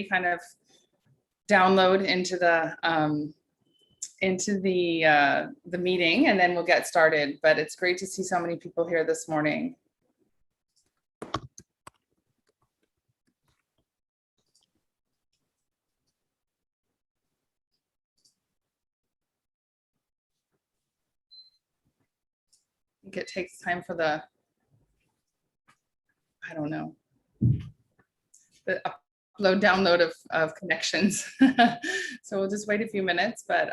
kind of download into the meeting, and then we'll get started. But it's great to see so many people here this morning. I think it takes time for the, I don't know, the upload, download of connections. So we'll just wait a few minutes, but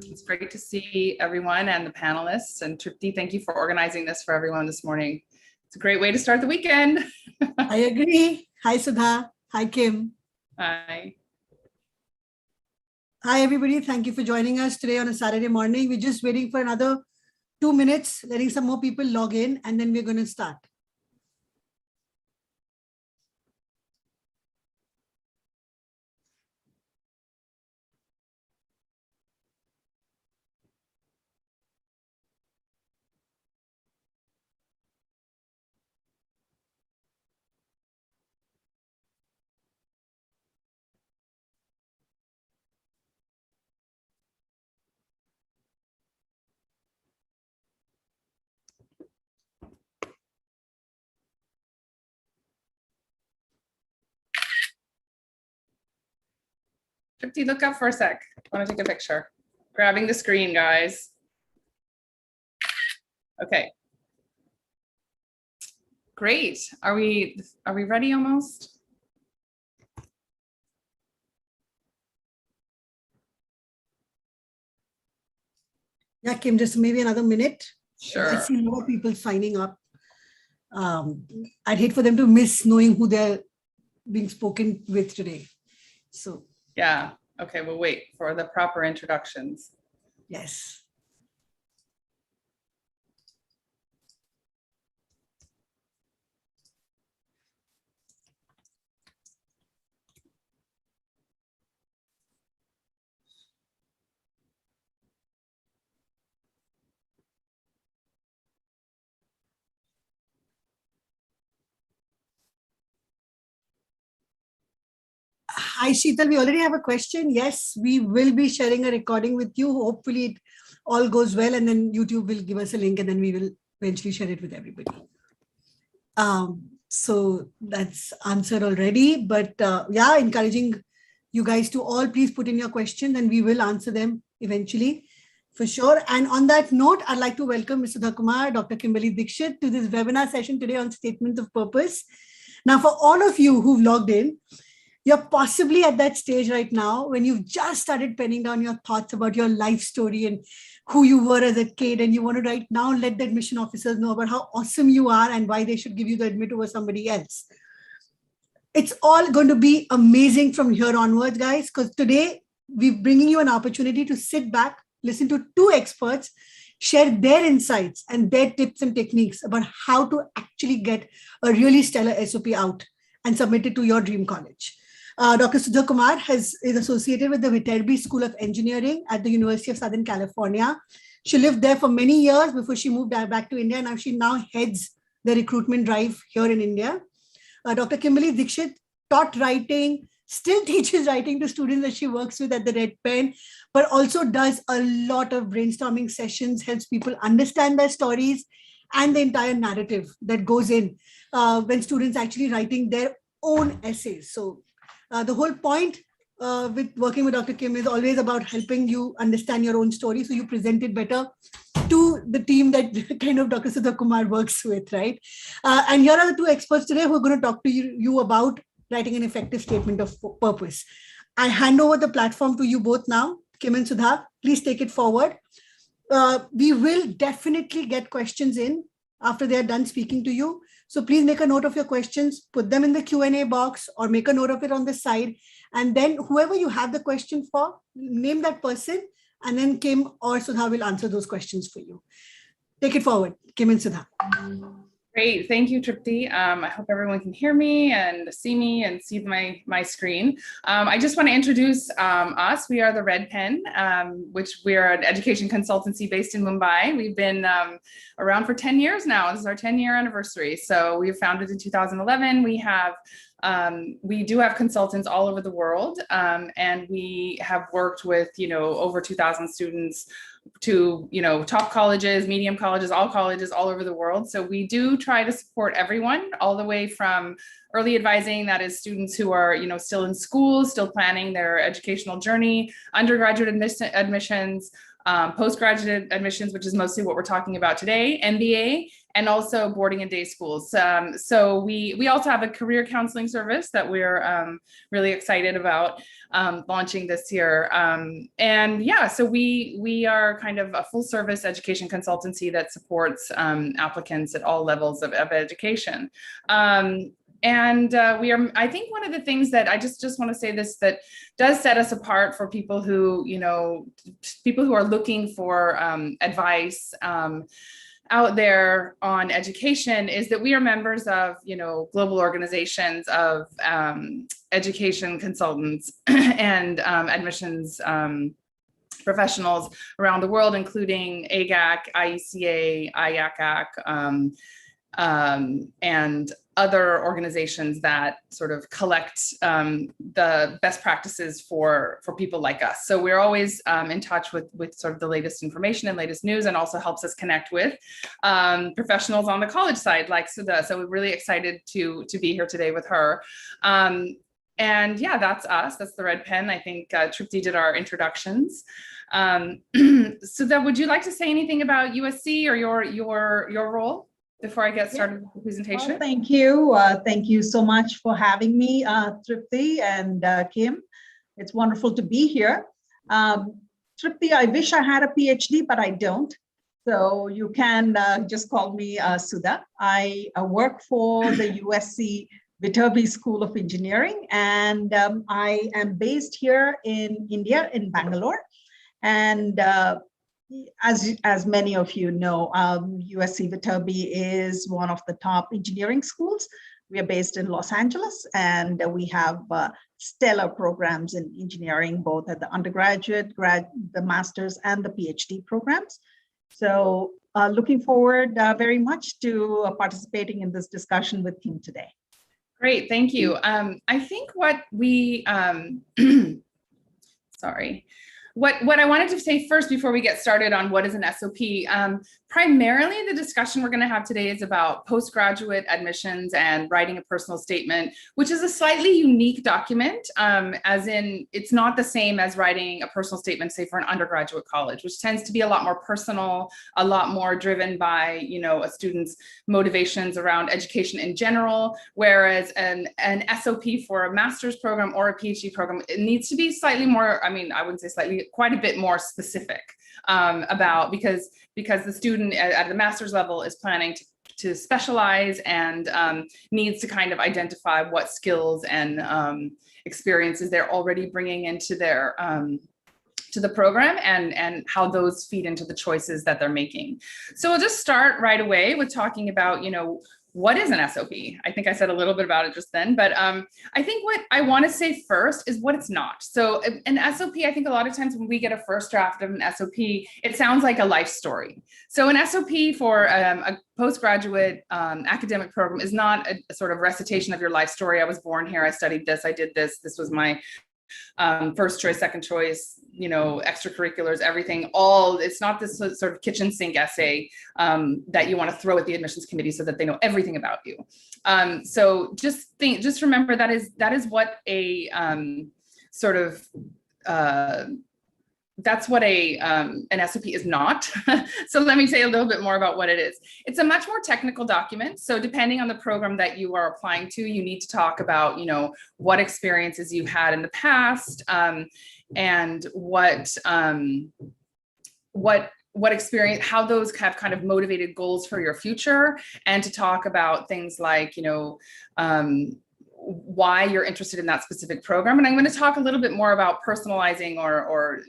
it's great to see everyone and the panelists. And Tripti, thank you for organizing this for everyone this morning. It's a great way to start the weekend. I agree. Hi, Sudha. Hi, Kim. Hi. Hi, everybody. Thank you for joining us today on a Saturday morning. We're just waiting for another 2 minutes, letting some more people log in, and then we're going to start. Tripti, look up for a sec. I want to take a picture. Grabbing the screen, guys. Okay. Great. Are we ready almost? Yeah, Kim, just maybe another minute. Sure. I see more people signing up. I'd hate for them to miss knowing who they're being spoken with today. So. Yeah. Okay, we'll wait for the proper introductions. Yes. Hi, Sheetal. We already have a question. Yes, we will be sharing a recording with you. Hopefully it all goes well, and then YouTube will give us a link, and then we will eventually share it with everybody. So that's answered already. But yeah, encouraging you guys to all please put in your questions, and we will answer them eventually for sure. And on that note, I'd like to welcome Mr. Sudha Kumar, Dr. Kimberly Dixit to this webinar session today on Statement of Purpose. Now, for all of you who've logged in, you're possibly at that stage right now when you've just started penning down your thoughts about your life story and who you were as a kid, and you want to right now let the admission officers know about how awesome you are and why they should give you the admit over somebody else. It's all going to be amazing from here onwards, guys, because today we're bringing you an opportunity to sit back, listen to two experts, share their insights and their tips and techniques about how to actually get a really stellar SOP out and submit it to your dream college. Dr. Sudha Kumar is associated with the Viterbi School of Engineering at the University of Southern California. She lived there for many years before she moved back to India. Now she heads the recruitment drive here in India. Dr. Kimberly Dixit taught writing, still teaches writing to students that she works with at the Red Pen, but also does a lot of brainstorming sessions, helps people understand their stories and the entire narrative that goes in when students actually writing their own essays. So the whole point with working with Dr. Kim is always about helping you understand your own story so you present it better to the team that kind of Dr. Sudha Kumar works with, right? And here are the two experts today who are going to talk to you about writing an effective statement of purpose. I hand over the platform to you both now. Kim and Sudha, please take it forward. We will definitely get questions in after they're done speaking to you. So please make a note of your questions, put them in the Q&A box or make a note of it on the side. And then whoever you have the question for, name that person, and then Kim or Sudha will answer those questions for you. Take it forward, Kim and Sudha. Great, thank you, Tripti. I hope everyone can hear me and see me and see my screen. I just want to introduce us. We are the Red Pen, which we are an education consultancy based in Mumbai. We've been around for 10 years now. This is our 10-year anniversary. So we were founded in 2011. We have We do have consultants all over the world, and we have worked with, over 2,000 students to, top colleges, medium colleges all over the world. So we do try to support everyone, all the way from early advising, that is students who are, still in school, still planning their educational journey, undergraduate admissions, postgraduate admissions, which is mostly what we're talking about today, MBA, and also boarding and day schools. So we also have a career counseling service that we're really excited about launching this year. And yeah, so we are kind of a full service education consultancy that supports applicants at all levels of education. We are, I think one of the things that I just want to say this, that does set us apart for people who, people who are looking for advice out there on education, is that we are members of, global organizations of education consultants and admissions professionals around the world, including AGAC, IECA, IACAC, and other organizations that sort of collect the best practices for people like us. So we're always in touch with sort of the latest information and latest news, and also helps us connect with professionals on the college side like Sudha. So we're really excited to be here today with her. And yeah, that's us. That's the red pen. I think Tripti did our introductions. Sudha, would you like to say anything about USC or your role before I get started with the presentation? Well, thank you. Thank you so much for having me, Tripti and Kim. It's wonderful to be here. Tripti, I wish I had a PhD, but I don't. So you can just call me Sudha. I work for the USC Viterbi School of Engineering, and I am based here in India, in Bangalore. And as many of you know, USC Viterbi is one of the top engineering schools. We are based in Los Angeles, and we have stellar programs in engineering, both at the undergraduate, the master's, and the PhD programs. So looking forward very much to participating in this discussion with Kim today. Great, thank you. I think what we, sorry. What I wanted to say first before we get started on what is an SOP, primarily the discussion we're going to have today is about postgraduate admissions and writing a personal statement, which is a slightly unique document, as in it's not the same as writing a personal statement, say for an undergraduate college, which tends to be a lot more personal, a lot more driven by, a student's motivations around education in general, whereas an SOP for a master's program or a PhD program, it needs to be slightly more, I wouldn't say slightly, quite a bit more specific about, because the student at the master's level is planning to specialize and needs to kind of identify what skills and experiences they're already bringing into their to the program, and how those feed into the choices that they're making. So we'll just start right away with talking about, what is an SOP? I think I said a little bit about it just then, but I think what I want to say first is what it's not. So an SOP, I think a lot of times when we get a first draft of an SOP, it sounds like a life story. So an SOP for a postgraduate academic program is not a sort of recitation of your life story. I was born here, I studied this, I did this, this was my first choice, second choice, extracurriculars, everything, it's not this sort of kitchen sink essay that you want to throw at the admissions committee so that they know everything about you. So just remember that is what a sort of, that's what an SOP is not. So let me say a little bit more about what it is. It's a much more technical document. So depending on the program that you are applying to, you need to talk about, what experiences you've had in the past, and what experience, how those have kind of motivated goals for your future, and to talk about things like, why you're interested in that specific program. And I'm going to talk a little bit more about personalizing or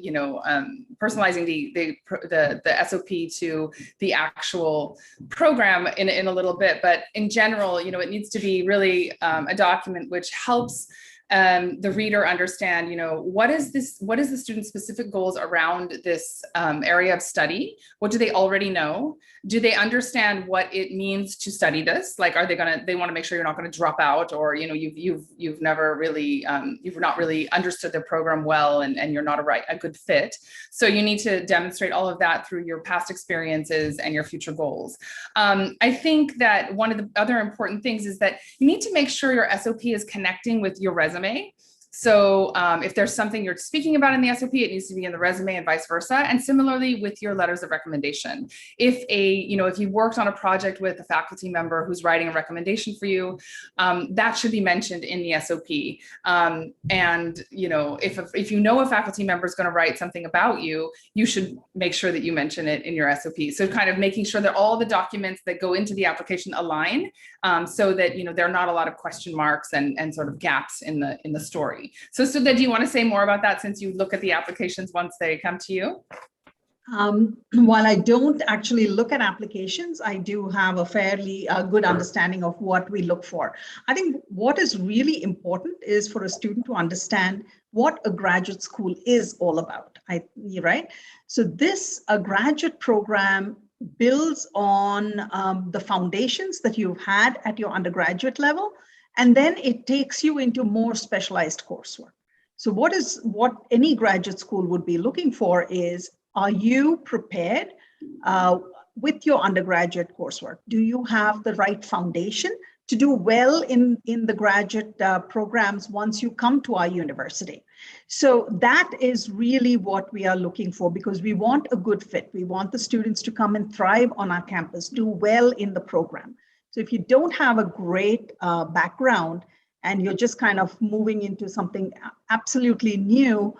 personalizing the SOP to the actual program in a little bit. But in general, it needs to be really a document which helps the reader understand, what is the student's specific goals around this area of study? What do they already know? Do they understand what it means to study this? Like, they want to make sure you're not going to drop out, or, you've never really, you've not really understood the program well, and you're not a good fit. So you need to demonstrate all of that through your past experiences and your future goals. I think that one of the other important things is that you need to make sure your SOP is connecting with your resume. So if there's something you're speaking about in the SOP, it needs to be in the resume and vice versa. And similarly with your letters of recommendation. If you worked on a project with a faculty member who's writing a recommendation for you, that should be mentioned in the SOP. And if you know a faculty member is going to write something about you, you should make sure that you mention it in your SOP. So kind of making sure that all the documents that go into the application align, so that there are not a lot of question marks and sort of gaps in the story. So Sudha, do you want to say more about that, since you look at the applications once they come to you? While I don't actually look at applications, I do have a fairly good understanding of what we look for. I think what is really important is for a student to understand what a graduate school is all about, right? So a graduate program builds on the foundations that you've had at your undergraduate level, and then it takes you into more specialized coursework. So what any graduate school would be looking for is, are you prepared with your undergraduate coursework? Do you have the right foundation to do well in the graduate programs once you come to our university? So that is really what we are looking for, because we want a good fit. We want the students to come and thrive on our campus, do well in the program. So if you don't have a great background and you're just kind of moving into something absolutely new,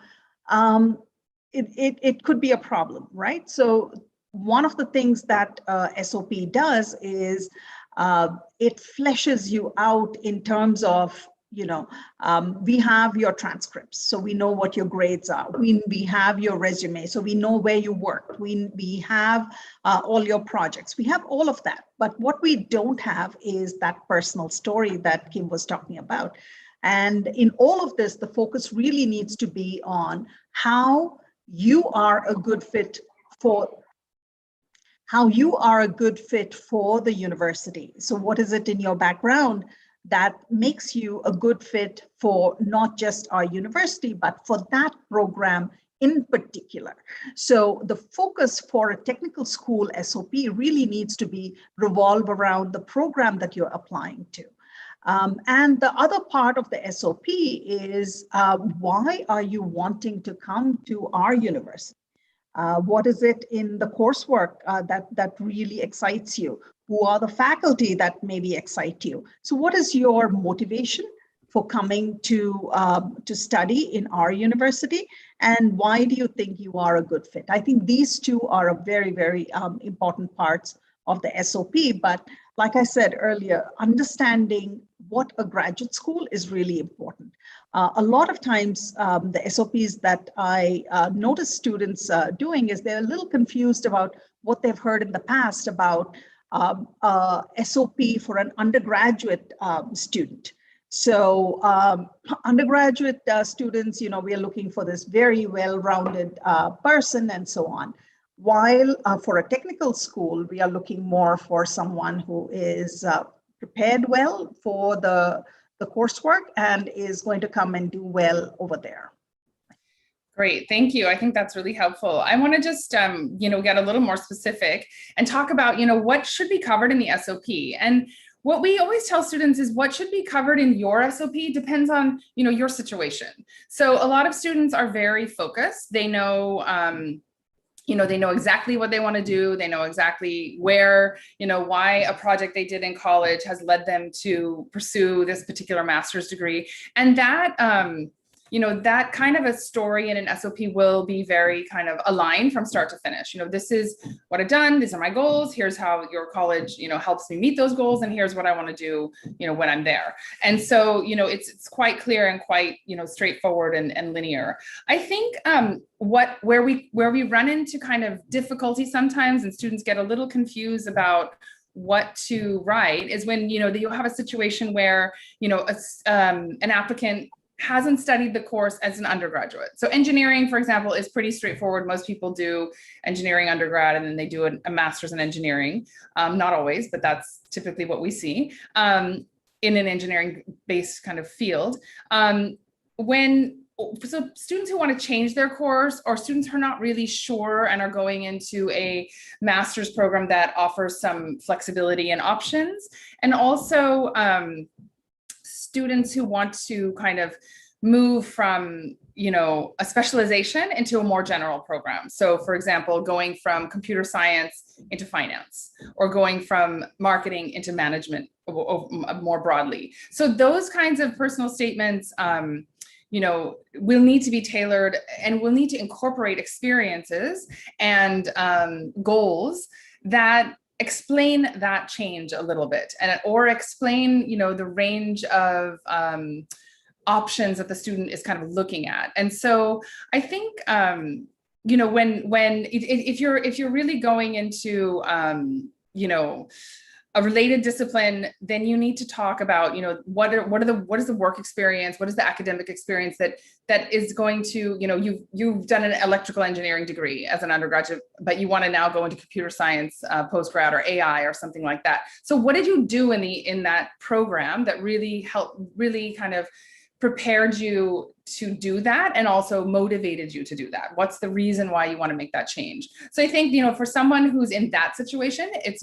it could be a problem, right? So one of the things that SOP does is it fleshes you out in terms of, we have your transcripts, so we know what your grades are. We have your resume, so we know where you work. We have all your projects. We have all of that. But what we don't have is that personal story that Kim was talking about. And in all of this, the focus really needs to be on how you are a good fit for the university. So what is it in your background that makes you a good fit for not just our university, but for that program in particular? So the focus for a technical school SOP really needs to revolve around the program that you're applying to. And the other part of the SOP is, why are you wanting to come to our university? What is it in the coursework that really excites you? Who are the faculty that maybe excite you? So what is your motivation for coming to study in our university? And why do you think you are a good fit? I think these two are very, very important parts of the SOP. But like I said earlier, understanding what a graduate school is really important. A lot of times, the SOPs that I notice students doing is they're a little confused about what they've heard in the past about SOP for an undergraduate student. So undergraduate students, we are looking for this very well-rounded person and so on. While for a technical school, we are looking more for someone who is prepared well for the coursework and is going to come and do well over there. Great, thank you. I think that's really helpful. I want to just, get a little more specific and talk about, what should be covered in the SOP. And what we always tell students is what should be covered in your SOP depends on, your situation. So a lot of students are very focused. They know, they know exactly what they want to do. They know exactly where, why a project they did in college has led them to pursue this particular master's degree. And that, that kind of a story in an SOP will be very kind of aligned from start to finish. This is what I've done. These are my goals. Here's how your college, helps me meet those goals. And here's what I want to do, when I'm there. And so, it's quite clear and quite, straightforward and linear. I think where we run into kind of difficulty sometimes and students get a little confused about what to write is when, you'll have a situation where, an applicant hasn't studied the course as an undergraduate. So engineering, for example, is pretty straightforward. Most people do engineering undergrad and then they do a master's in engineering. Not always, but that's typically what we see in an engineering-based kind of field. So students who want to change their course, or students who are not really sure and are going into a master's program that offers some flexibility and options, and also students who want to kind of move from, a specialization into a more general program. So for example, going from computer science into finance, or going from marketing into management more broadly. So those kinds of personal statements, will need to be tailored, and will need to incorporate experiences and goals that explain that change a little bit, or explain, the range of options that the student is kind of looking at. And so I think, if you're really going into, a related discipline, then you need to talk about, what is the work experience, what is the academic experience that is going to, you've done an electrical engineering degree as an undergraduate, but you want to now go into computer science, postgrad, or AI or something like that. So what did you do in that program that really kind of prepared you to do that, and also motivated you to do that? What's the reason why you want to make that change? So I think, for someone who's in that situation, it's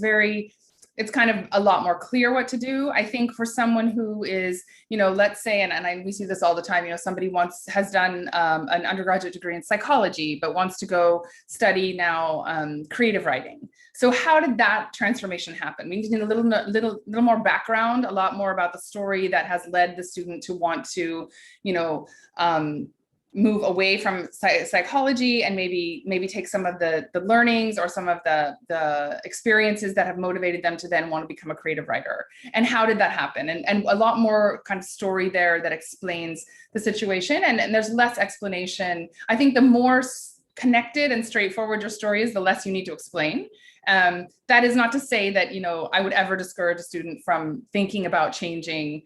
kind of a lot more clear what to do. I think for someone who is, let's say, we see this all the time, somebody has done an undergraduate degree in psychology, but wants to go study now creative writing. So how did that transformation happen? We need a little more background, a lot more about the story that has led the student to want to, move away from psychology, and maybe take some of the learnings or some of the experiences that have motivated them to then want to become a creative writer. And how did that happen? And a lot more kind of story there that explains the situation. And there's less explanation. I think the more connected and straightforward your story is, the less you need to explain. That is not to say that, I would ever discourage a student from thinking about changing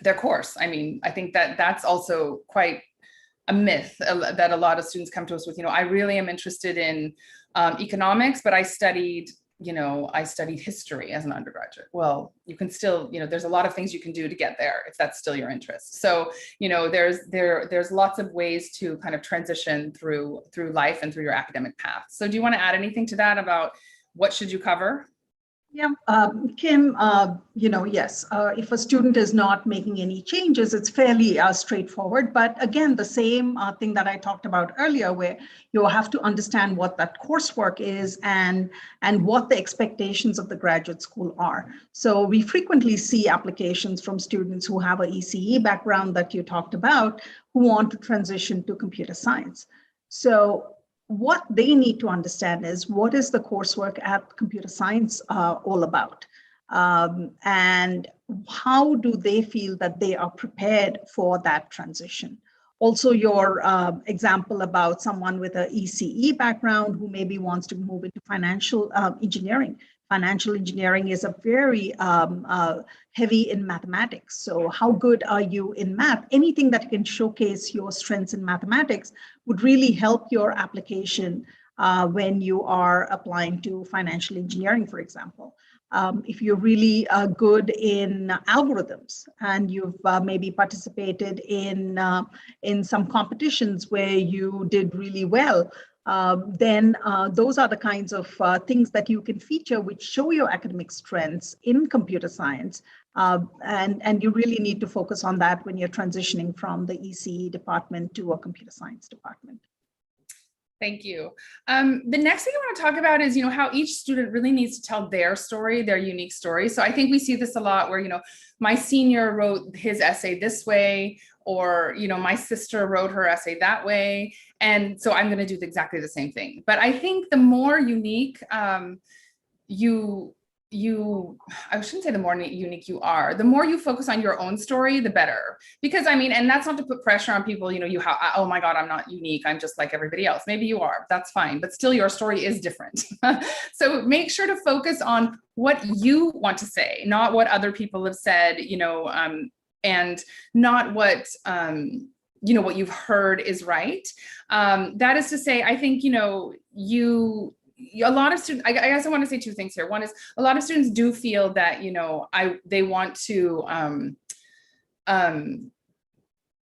their course. I mean, I think that that's also quite a myth that a lot of students come to us with. I really am interested in economics, but I studied history as an undergraduate. Well, you can still, there's a lot of things you can do to get there if that's still your interest. So, there's lots of ways to kind of transition through life and through your academic path. So do you want to add anything to that about what should you cover? Yeah, Kim, yes, if a student is not making any changes, it's fairly straightforward. But again, the same thing that I talked about earlier, where you have to understand what that coursework is and what the expectations of the graduate school are. So we frequently see applications from students who have an ECE background that you talked about, who want to transition to computer science. So what they need to understand is, what is the coursework at computer science all about? And how do they feel that they are prepared for that transition? Also, your example about someone with an ECE background who maybe wants to move into financial engineering. Financial engineering is a very heavy in mathematics. So how good are you in math? Anything that can showcase your strengths in mathematics would really help your application when you are applying to financial engineering, for example. If you're really good in algorithms, and you've maybe participated in some competitions where you did really well, then those are the kinds of things that you can feature which show your academic strengths in computer science. And you really need to focus on that when you're transitioning from the ECE department to a computer science department. Thank you. The next thing I want to talk about is, how each student really needs to tell their story, their unique story. So I think we see this a lot where, my senior wrote his essay this way, or, my sister wrote her essay that way. And so I'm going to do exactly the same thing. But I think the more unique I shouldn't say the more unique you are, the more you focus on your own story, the better. Because and that's not to put pressure on people, oh my God, I'm not unique, I'm just like everybody else. Maybe you are, that's fine, but still your story is different. So make sure to focus on what you want to say, not what other people have said, and not what, what you've heard is right. That is to say, I think, a lot of students, I guess I want to say two things here. One is a lot of students do feel that, they want to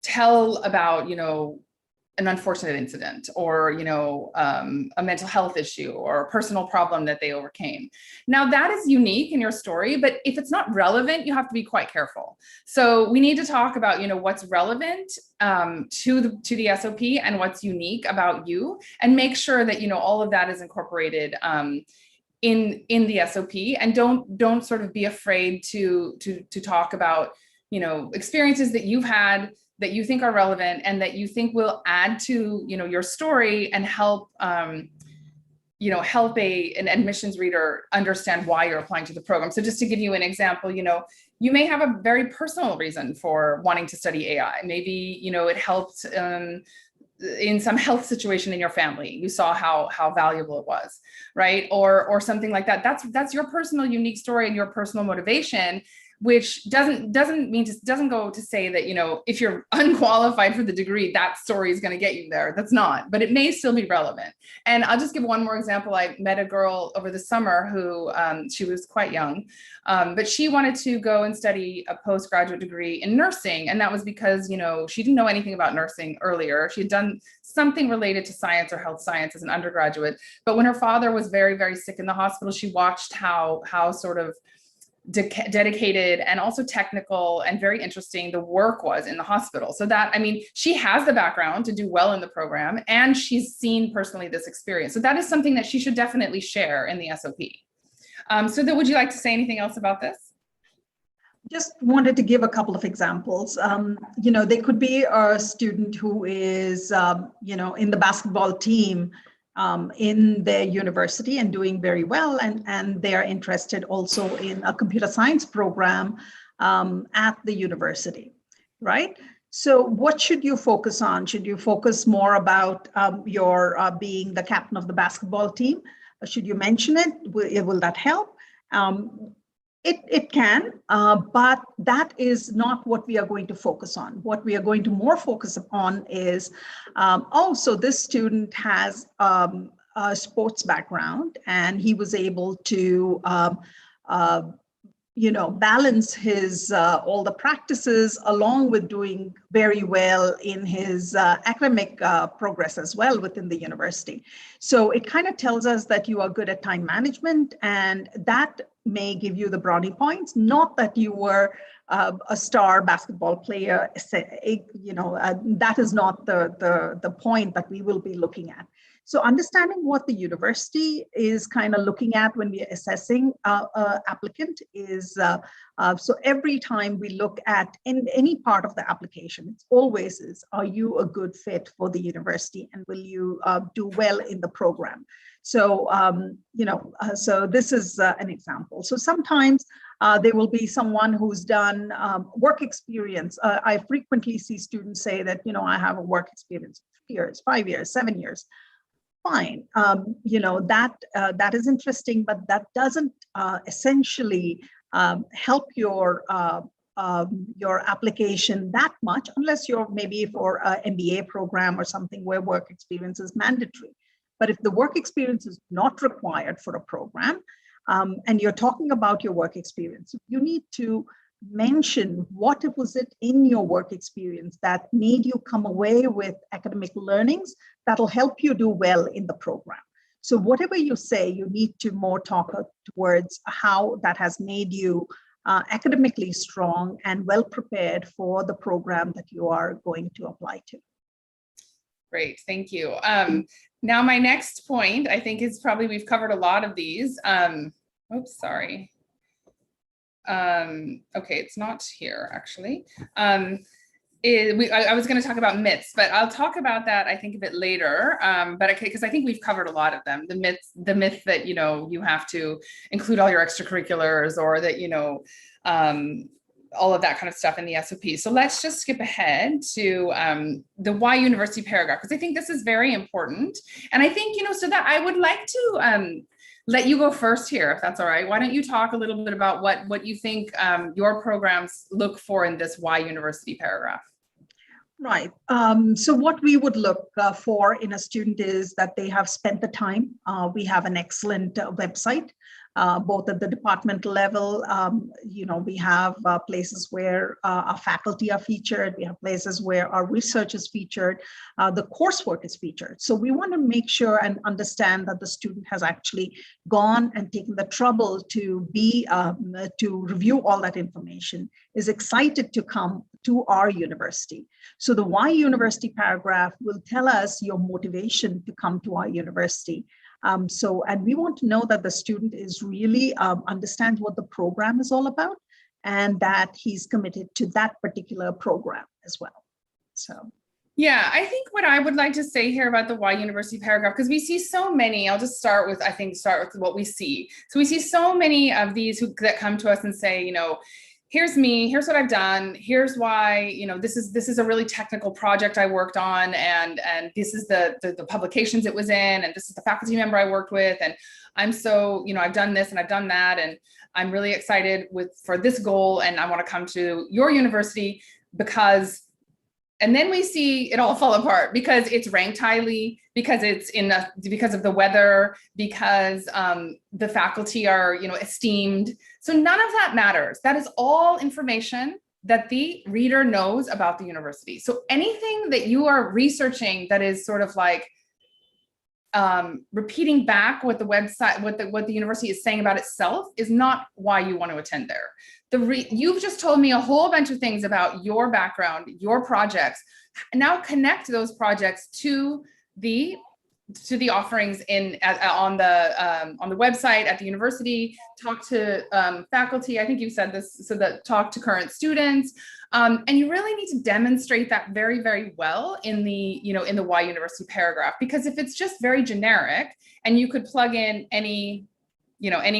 tell about, an unfortunate incident or, a mental health issue or a personal problem that they overcame. Now that is unique in your story, but if it's not relevant, you have to be quite careful. So we need to talk about, what's relevant to the SOP and what's unique about you, and make sure that, all of that is incorporated in the SOP, and don't sort of be afraid to talk about, experiences that you've had that you think are relevant and that you think will add to, your story and help, help an admissions reader understand why you're applying to the program. So just to give you an example, you may have a very personal reason for wanting to study AI. Maybe, it helped in some health situation in your family. You saw how valuable it was, right? Or something like that. That's your personal unique story and your personal motivation, which doesn't go to say that, if you're unqualified for the degree, that story is going to get you there. That's not, but it may still be relevant. And I'll just give one more example. I met a girl over the summer who, she was quite young, but she wanted to go and study a postgraduate degree in nursing. And that was because, she didn't know anything about nursing earlier. She had done something related to science or health science as an undergraduate. But when her father was very, very sick in the hospital, she watched how sort of dedicated and also technical and very interesting the work was in the hospital. So that, she has the background to do well in the program, and she's seen personally this experience. So that is something that she should definitely share in the SOP. So would you like to say anything else about this? Just wanted to give a couple of examples. There could be a student who is, in the basketball team in their university and doing very well, and they are interested also in a computer science program at the university, right? So what should you focus on? Should you focus more about your being the captain of the basketball team? Should you mention it? Will that help? It can, but that is not what we are going to focus on. What we are going to more focus on is, so this student has a sports background, and he was able to, balance his all the practices along with doing very well in his academic progress as well within the university. So it kind of tells us that you are good at time management, and that may give you the brownie points, not that you were a star basketball player. That is not the point that we will be looking at. So understanding what the university is kind of looking at when we are assessing applicant is, so every time we look at in any part of the application, it's always is, are you a good fit for the university, and will you do well in the program? So, so this is an example. So sometimes there will be someone who's done work experience. I frequently see students say that, I have a work experience of 3 years, 5 years, 7 years. Fine, that is interesting, but that doesn't essentially help your application that much, unless you're maybe for an MBA program or something where work experience is mandatory. But if the work experience is not required for a program, and you're talking about your work experience, you need to mention what it was in your work experience that made you come away with academic learnings that'll help you do well in the program. So whatever you say, you need to more talk towards how that has made you academically strong and well prepared for the program that you are going to apply to. Great, thank you. Now my next point, I think, is probably, we've covered a lot of these. Oops, sorry. Okay, it's not here actually. I was going to talk about myths, but I'll talk about that, I think, a bit later. But okay, because I think we've covered a lot of them. The myth that, you have to include all your extracurriculars, or that, all of that kind of stuff in the SOP. So let's just skip ahead to the why university paragraph, because I think this is very important. And I think, so that I would like to let you go first here, if that's all right. Why don't you talk a little bit about what you think your programs look for in this Why University paragraph? Right. So what we would look for in a student is that they have spent the time. We have an excellent website, both at the departmental level. We have places where our faculty are featured. We have places where our research is featured. The coursework is featured. So we want to make sure and understand that the student has actually gone and taken the trouble to review all that information, is excited to come to our university. So the Why University paragraph will tell us your motivation to come to our university. And we want to know that the student is really understands what the program is all about, and that he's committed to that particular program as well. So. Yeah, I think what I would like to say here about the Why University paragraph, because we see so many, I'll just start with what we see. So we see so many of these that come to us and say, here's me, here's what I've done, here's why, this is a really technical project I worked on, and this is the publications it was in, and this is the faculty member I worked with, and I'm so, I've done this and I've done that, and I'm really excited for this goal, and I want to come to your university because. And then we see it all fall apart because it's ranked highly, because because of the weather, because the faculty are, esteemed. So none of that matters. That is all information that the reader knows about the university. So anything that you are researching that is sort of like repeating back what the website, what the university is saying about itself is not why you want to attend there. You've just told me a whole bunch of things about your background, your projects. Now connect those projects to the offerings on the website at the university. Talk to faculty. I think you said this, so that talk to current students, and you really need to demonstrate that very, very well in the Why University paragraph. Because if it's just very generic and you could plug in any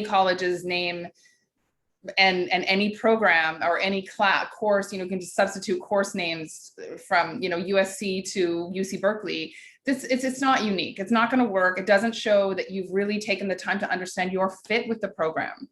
college's name and any program or any course, you can just substitute course names from USC to UC Berkeley. It's not unique. It's not going to work. It doesn't show that you've really taken the time to understand your fit with the program.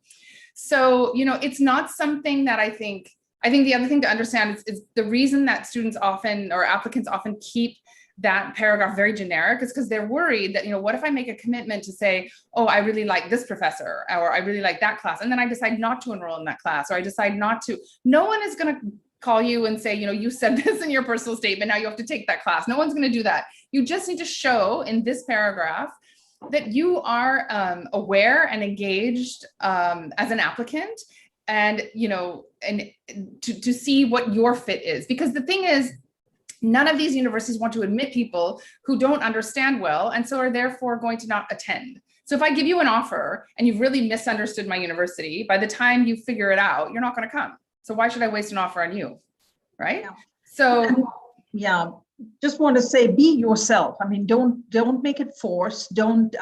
So it's not something that I think the other thing to understand is the reason that students often, or applicants often, keep that paragraph very generic is because they're worried that, what if I make a commitment to say, oh, I really like this professor, or I really like that class, and then I decide not to enroll in that class, or I decide not to. No one is going to call you and say, you said this in your personal statement, now you have to take that class. No one's going to do that. You just need to show in this paragraph that you are aware and engaged as an applicant, and to see what your fit is. Because the thing is, none of these universities want to admit people who don't understand well, and so are therefore going to not attend. So if I give you an offer and you've really misunderstood my university, by the time you figure it out, you're not going to come. So why should I waste an offer on you, right? Yeah. So yeah, just want to say, be yourself. I mean, don't make it forced. Don't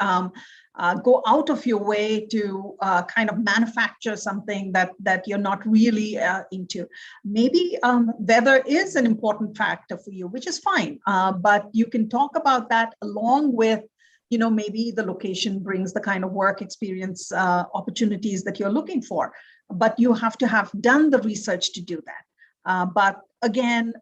go out of your way to kind of manufacture something that you're not really into. Maybe weather is an important factor for you, which is fine. But you can talk about that along with, maybe the location brings the kind of work experience opportunities that you're looking for. But you have to have done the research to do that. But again,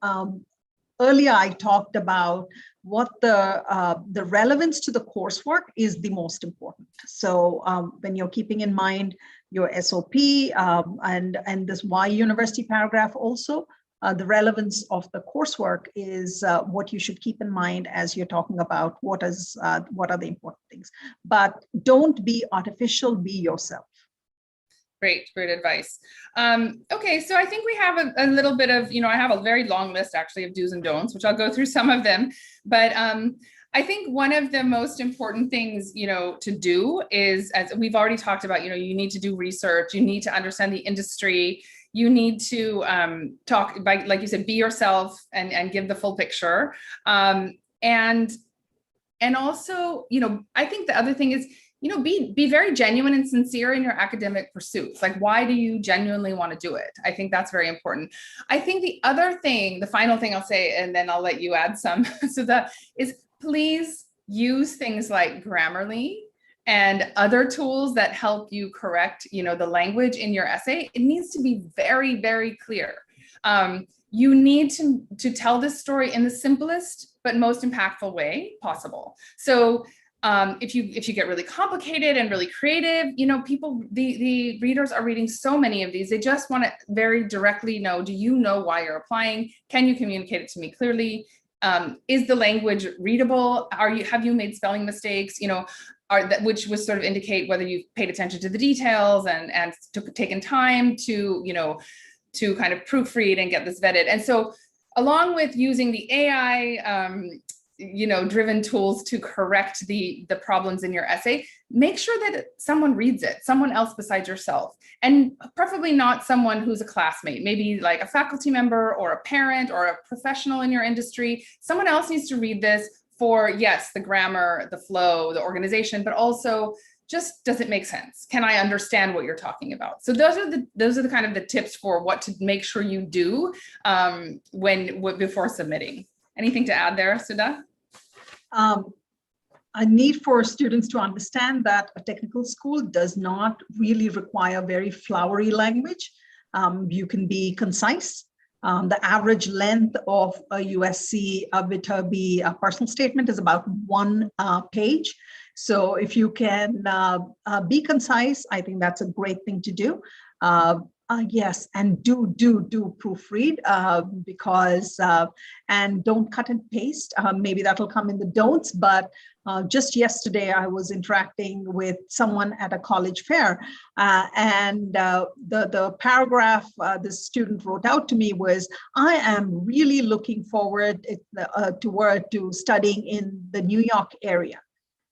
earlier I talked about what the relevance to the coursework is the most important. So when you're keeping in mind your SOP and this Why University paragraph also, the relevance of the coursework is what you should keep in mind as you're talking about what are the important things. But don't be artificial, be yourself. Great advice. Okay, so I think we have a little bit of, I have a very long list actually of do's and don'ts, which I'll go through some of them. But I think one of the most important things, to do is, as we've already talked about, you need to do research, you need to understand the industry, you need to talk, like you said, be yourself and give the full picture. And also, I think the other thing is, be very genuine and sincere in your academic pursuits. Like, why do you genuinely want to do it? I think that's very important. I think the final thing I'll say, and then I'll let you add some, is please use things like Grammarly and other tools that help you correct, the language in your essay, it needs to be very, very clear. You need to tell this story in the simplest but most impactful way possible. So if you get really complicated and really creative, people, the readers are reading so many of these, they just want to very directly know, do you know why you're applying? Can you communicate it to me clearly? Is the language readable? Have you made spelling mistakes? Which would sort of indicate whether you've paid attention to the details and taken time to, to kind of proofread and get this vetted. And so along with using the AI, driven tools to correct the problems in your essay, make sure that someone reads it, someone else besides yourself, and preferably not someone who's a classmate, maybe like a faculty member or a parent or a professional in your industry. Someone else needs to read this for, yes, the grammar, the flow, the organization, but also just, does it make sense? Can I understand what you're talking about? So those are the kind of the tips for what to make sure you do before submitting. Anything to add there, Sudha? A need for students to understand that a technical school does not really require very flowery language. You can be concise. The average length of a USC Viterbi personal statement is about 1 page. So if you can be concise, I think that's a great thing to do. Yes, and do proofread because, and don't cut and paste. Maybe that'll come in the don'ts, but just yesterday I was interacting with someone at a college fair and the paragraph this student wrote out to me was, I am really looking forward to studying in the New York area.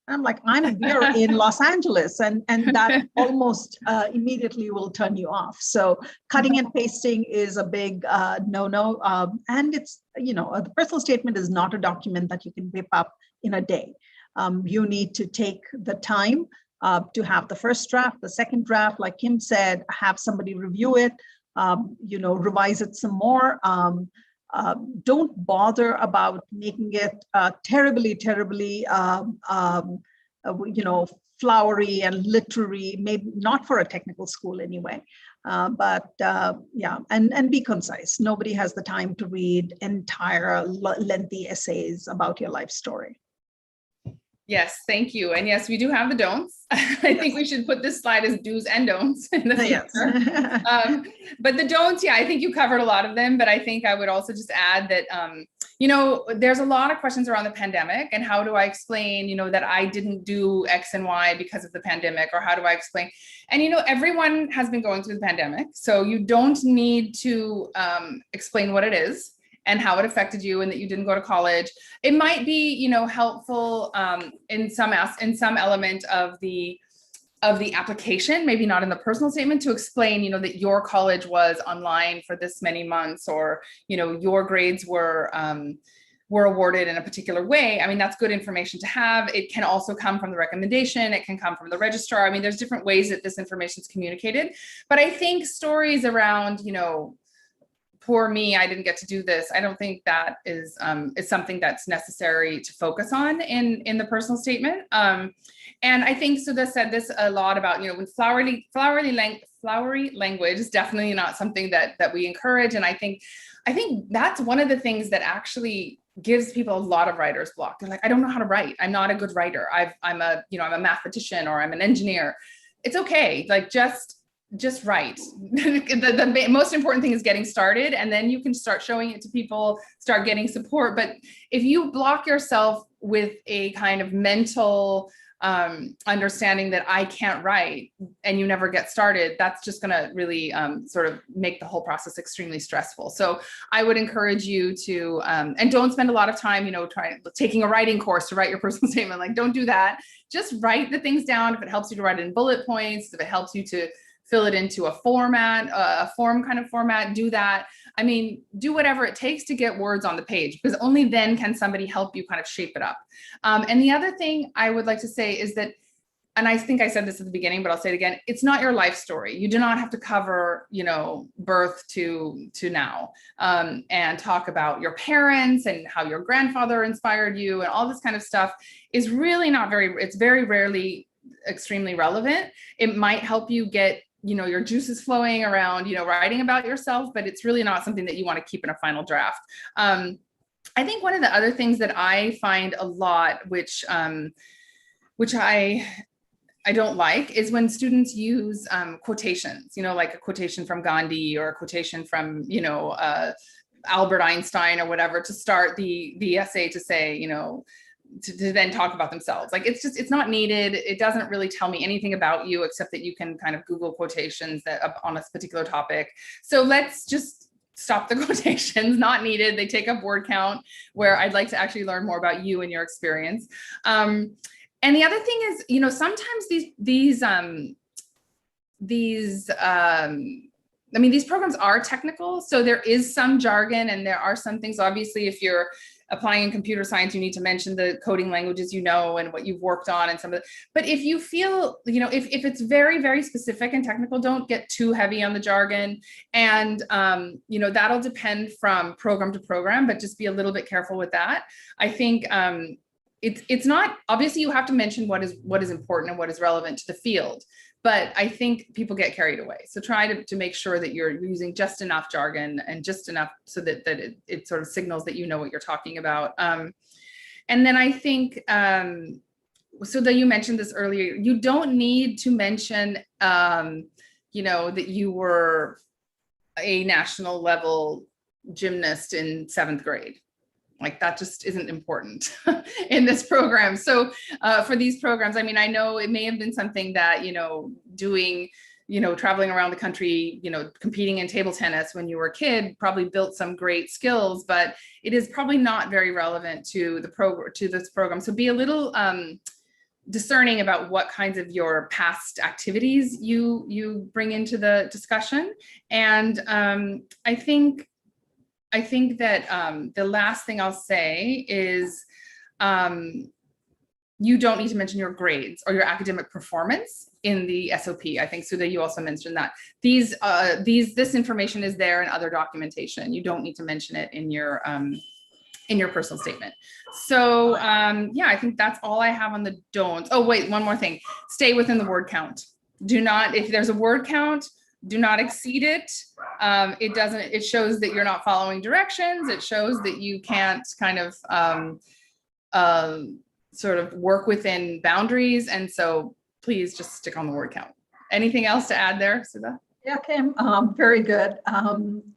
I'm like, I'm here in Los Angeles, and that almost immediately will turn you off. So cutting and pasting is a big no-no. And it's, the personal statement is not a document that you can whip up in a day. You need to take the time to have the first draft, the second draft, like Kim said, have somebody review it, revise it some more. Don't bother about making it terribly, flowery and literary, maybe not for a technical school anyway. Yeah, and be concise. Nobody has the time to read entire lengthy essays about your life story. Yes, thank you. And yes, we do have the don'ts. I think we should put this slide as do's and don'ts in the future. Yes. But the don'ts, yeah, I think you covered a lot of them, but I think I would also just add that, there's a lot of questions around the pandemic and how do I explain, that I didn't do X and Y because of the pandemic, or how do I explain? And, everyone has been going through the pandemic, so you don't need to explain what it is and how it affected you and that you didn't go to college. It might be, helpful in some element of the application, maybe not in the personal statement, to explain, that your college was online for this many months, or, your grades were awarded in a particular way. I mean, that's good information to have. It can also come from the recommendation. It can come from the registrar. I mean, there's different ways that this information is communicated. But I think stories around, poor me, I didn't get to do this, I don't think that is something that's necessary to focus on in the personal statement. And I think Sudha said this a lot about, when flowery language is definitely not something that we encourage. And I think that's one of the things that actually gives people a lot of writer's block. They're like, I don't know how to write. I'm not a good writer. I'm a mathematician, or I'm an engineer. It's okay. Like, just write. The most important thing is getting started, and then you can start showing it to people, start getting support. But if you block yourself with a kind of mental understanding that I can't write, and you never get started, that's just going to really sort of make the whole process extremely stressful. So I would encourage you to, and don't spend a lot of time, taking a writing course to write your personal statement. Like, don't do that. Just write the things down. If it helps you to write it in bullet points, if it helps you to fill it into a format, a form kind of format, do that. I mean, do whatever it takes to get words on the page, because only then can somebody help you kind of shape it up. And the other thing I would like to say is that, and I think I said this at the beginning, but I'll say it again, it's not your life story. You do not have to cover, birth to now, and talk about your parents and how your grandfather inspired you and all this kind of stuff is really not it's very rarely extremely relevant. It might help you get, your juices flowing around, writing about yourself, but it's really not something that you want to keep in a final draft. I think one of the other things that I find a lot, which I don't like, is when students use quotations, like a quotation from Gandhi or a quotation from, Albert Einstein or whatever, to start the essay, to say, to then talk about themselves. Like, it's not needed. It doesn't really tell me anything about you, except that you can kind of Google quotations that on a particular topic. So let's just stop the quotations, not needed. They take up word count, where I'd like to actually learn more about you and your experience. And the other thing is, sometimes these programs are technical, so there is some jargon and there are some things. Obviously, if you're applying in computer science, you need to mention the coding languages and what you've worked on and some of the, but if you feel, if it's very, very specific and technical, don't get too heavy on the jargon. And, that'll depend from program to program, but just be a little bit careful with that. I think it's not, obviously you have to mention what is important and what is relevant to the field, but I think people get carried away. So try to make sure that you're using just enough jargon and just enough so that it sort of signals that you know what you're talking about. And then I think, so that you mentioned this earlier, you don't need to mention, that you were a national level gymnast in 7th grade. Like, that just isn't important in this program. So for these programs, I know it may have been something that, doing, traveling around the country, competing in table tennis when you were a kid probably built some great skills, but it is probably not very relevant to this program. So be a little discerning about what kinds of your past activities you bring into the discussion. And I think that the last thing I'll say is you don't need to mention your grades or your academic performance in the SOP. I think, Sudha, you also mentioned that. This information is there in other documentation. You don't need to mention it in your personal statement. So yeah, I think that's all I have on the don'ts. Oh, wait, one more thing. Stay within the word count. Do not, if there's a word count, do not exceed it. It shows that you're not following directions. It shows that you can't kind of sort of work within boundaries. And so please just stick on the word count. Anything else to add there, Sudha? Yeah, Kim, very good.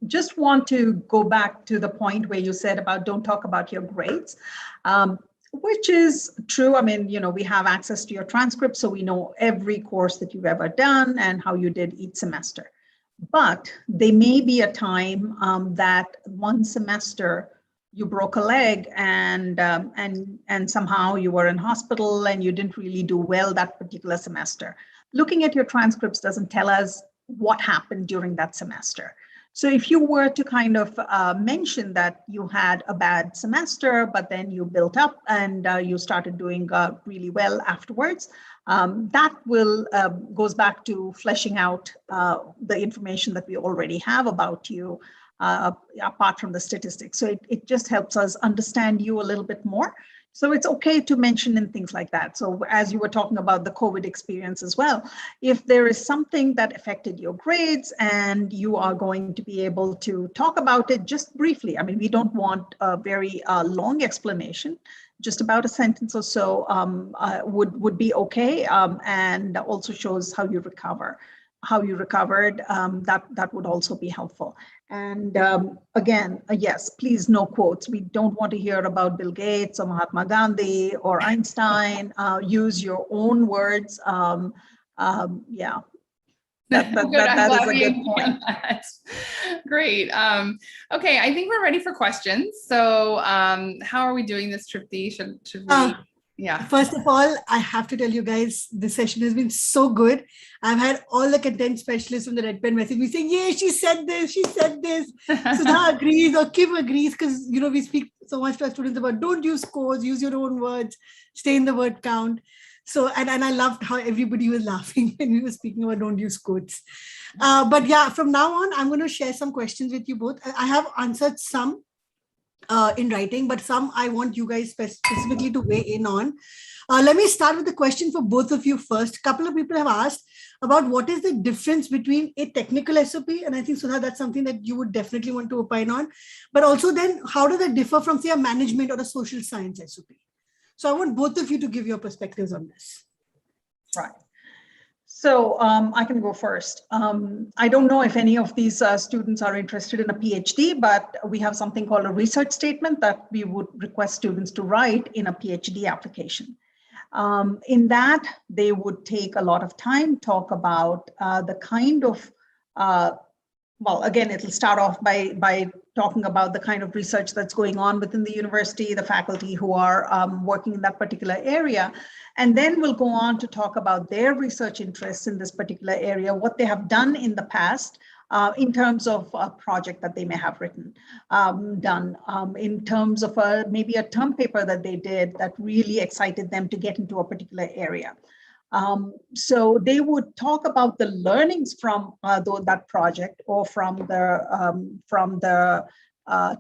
Just want to go back to the point where you said about don't talk about your grades, which is true. We have access to your transcript, so we know every course that you've ever done and how you did each semester. But there may be a time that one semester you broke a leg and somehow you were in hospital and you didn't really do well that particular semester. Looking at your transcripts doesn't tell us what happened during that semester. So if you were to kind of mention that you had a bad semester, but then you built up and you started doing really well afterwards, that will goes back to fleshing out the information that we already have about you, apart from the statistics. So it just helps us understand you a little bit more. So it's okay to mention in things like that. So as you were talking about the COVID experience as well, if there is something that affected your grades and you are going to be able to talk about it just briefly, we don't want a very long explanation, just about a sentence or so would be okay, and also shows how you recovered. That would also be helpful. And again, yes, please, no quotes. We don't want to hear about Bill Gates or Mahatma Gandhi or Einstein. Use your own words. Yeah, that is a good point. Great. Okay, I think we're ready for questions. So how are we doing this, Tripti? Should we? Yeah. First of all, I have to tell you guys, this session has been so good. I've had all the content specialists from the Red Pen message me saying, yeah, she said this. Sudha agrees or Kim agrees, because, we speak so much to our students about don't use quotes, use your own words, stay in the word count. So, and I loved how everybody was laughing when we were speaking about don't use quotes. But yeah, from now on, I'm going to share some questions with you both. I have answered some. in writing, but some I want you guys specifically to weigh in on. Let me start with the question for both of you first. A couple of people have asked about what is the difference between a technical SOP, and I think, Sudha, that's something that you would definitely want to opine on, but also then how does that differ from, say, a management or a social science SOP? So I want both of you to give your perspectives on this. Right. So I can go first. I don't know if any of these students are interested in a PhD, but we have something called a research statement that we would request students to write in a PhD application. In that, they would take a lot of time, talk about the kind of, well, again, it'll start off by talking about the kind of research that's going on within the university, the faculty who are working in that particular area. And then we'll go on to talk about their research interests in this particular area, what they have done in the past in terms of a project that they may have written, done, in terms of maybe a term paper that they did that really excited them to get into a particular area. So they would talk about the learnings from that project or from the